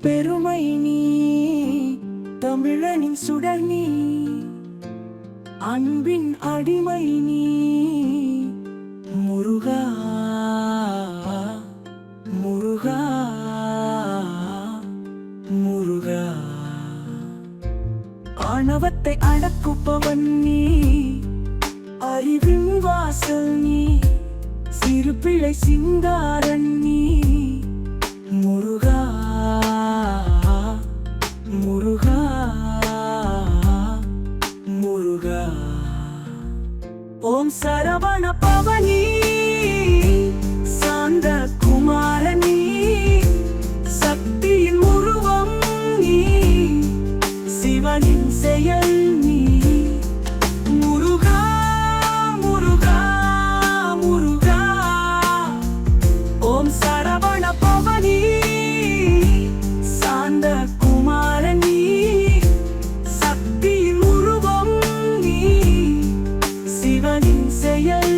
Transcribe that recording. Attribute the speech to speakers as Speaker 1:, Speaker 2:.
Speaker 1: பெருமை நீ, தமிழனின் சுடர் நீ, அன்பின் அடிமை நீ. முருகா முருகா முருகா. ஆணவத்தை அடக்குப்பவன் நீ, அறிவின் வாசல் நீ, சிறு பிள்ளை சிங்காரன் நீ. முருகா முருகா முருகா. ஓம் சரவண பவனி, சாந்த குமாரனி, சக்தியின் உருவம் நீ, சிவனின் செயல் நீ. முருகா முருகா முருகா. ஓம் சரவண பவனி, சாந்த குமாரனி, சக்தியின் உருவம் நீ, சிவனின் செயல்